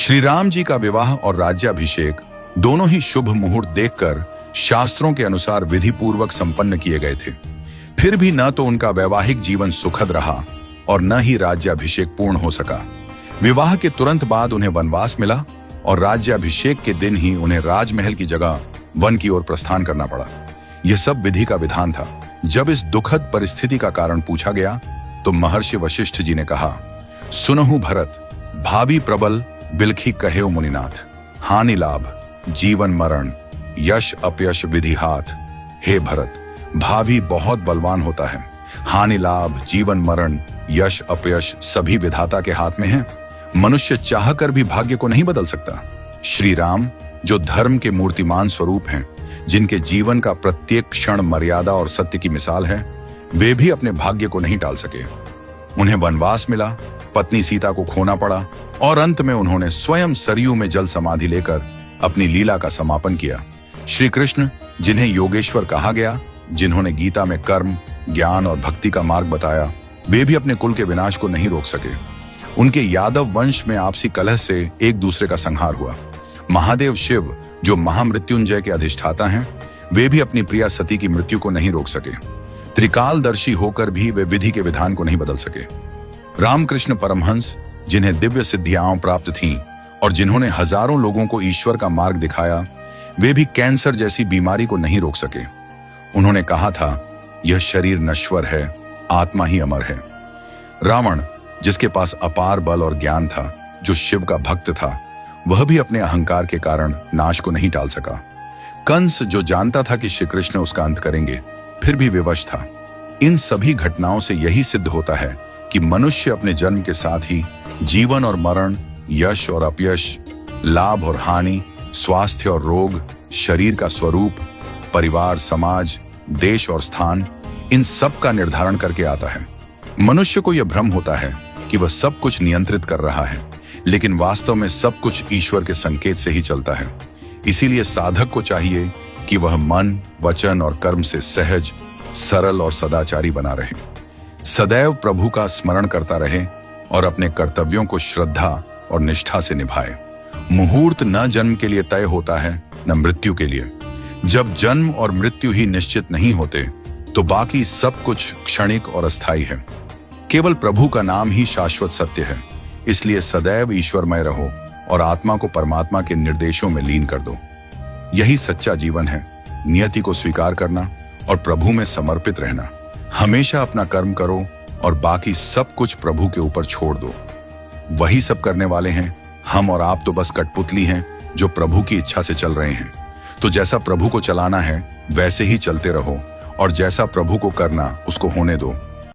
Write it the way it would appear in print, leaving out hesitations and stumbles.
श्री राम जी का विवाह और राज्याभिषेक दोनों ही शुभ मुहूर्त देखकर शास्त्रों के अनुसार विधि पूर्वक संपन्न किए गए थे। फिर भी न तो उनका वैवाहिक जीवन सुखद रहा और न ही राज्याभिषेक पूर्ण हो सका। विवाह के तुरंत बाद उन्हें वनवास मिला और राज्याभिषेक के दिन ही उन्हें राजमहल की जगह वन की ओर प्रस्थान करना पड़ा। यह सब विधि का विधान था। जब इस दुखद परिस्थिति का कारण पूछा गया तो महर्षि वशिष्ठ जी ने कहा, सुनहु भरत, भावी प्रबल बिलखी कहे मुनिनाथ, हानि लाभ जीवन मरण यश अपयश विधि हाथ। हे भरत, भावी बहुत बलवान होता है, हानि लाभ जीवन मरण यश अपयश सभी विधाता के हाथ में है। मनुष्य चाहकर भी भाग्य को नहीं बदल सकता। श्री राम जो धर्म के मूर्तिमान स्वरूप हैं, जिनके जीवन का प्रत्येक क्षण मर्यादा और सत्य की मिसाल है, वे भी अपने भाग्य को नहीं टाल सके। उन्हें वनवास मिला, पत्नी सीता को खोना पड़ा और अंत में उन्होंने स्वयं सरयू में जल समाधि लेकर अपनी लीला का समापन किया। श्री कृष्ण जिन्हें योगेश्वर कहा गया, जिन्होंने गीता में कर्म, ज्ञान और भक्ति का मार्ग बताया, वे भी अपने कुल के विनाश को नहीं रोक सके। उनके यादव वंश में आपसी कलह से एक दूसरे का संहार हुआ। महादेव शिव जो महामृत्युंजय के अधिष्ठाता हैं, वे भी अपनी प्रिया सती की मृत्यु को नहीं रोक सके। त्रिकालदर्शी होकर भी वे विधि के विधान को नहीं बदल सके। रामकृष्ण परमहंस जिन्हें दिव्य सिद्धियां प्राप्त थीं और जिन्होंने हजारों लोगों को ईश्वर का मार्ग दिखाया, वे भी कैंसर जैसी बीमारी को नहीं रोक सके। उन्होंने कहा था, यह शरीर नश्वर है, आत्मा ही अमर है। रावण जिसके पास अपार बल और ज्ञान था, जो शिव का भक्त था, वह भी अपने अहंकार के कारण नाश को नहीं टाल सका। कंस जो जानता था कि श्री कृष्ण उसका अंत करेंगे, फिर भी विवश था। इन सभी घटनाओं से यही सिद्ध होता है कि मनुष्य अपने जन्म के साथ ही जीवन और मरण, यश और अपयश, लाभ और हानि, स्वास्थ्य और रोग, शरीर का स्वरूप, परिवार, समाज, देश और स्थान, इन सब का निर्धारण करके आता है। मनुष्य को यह भ्रम होता है कि वह सब कुछ नियंत्रित कर रहा है, लेकिन वास्तव में सब कुछ ईश्वर के संकेत से ही चलता है। इसीलिए साधक को चाहिए कि वह मन, वचन और कर्म से सहज, सरल और सदाचारी बना रहे, सदैव प्रभु का स्मरण करता रहे और अपने कर्तव्यों को श्रद्धा और निष्ठा से निभाए। मुहूर्त न जन्म के लिए तय होता है, न मृत्यु के लिए। जब जन्म और मृत्यु ही निश्चित नहीं होते, तो बाकी सब कुछ क्षणिक और अस्थायी है। केवल प्रभु का नाम ही शाश्वत सत्य है। इसलिए सदैव ईश्वरमय रहो और आत्मा को परमात्मा के निर्देशों में लीन कर दो। यही सच्चा जीवन है। नियति को स्वीकार करना और प्रभु में समर्पित रहना। हमेशा अपना कर्म करो और बाकी सब कुछ प्रभु के ऊपर छोड़ दो। वही सब करने वाले हैं। हम और आप तो बस कठपुतली हैं जो प्रभु की इच्छा से चल रहे हैं। तो जैसा प्रभु को चलाना है वैसे ही चलते रहो और जैसा प्रभु को करना उसको होने दो।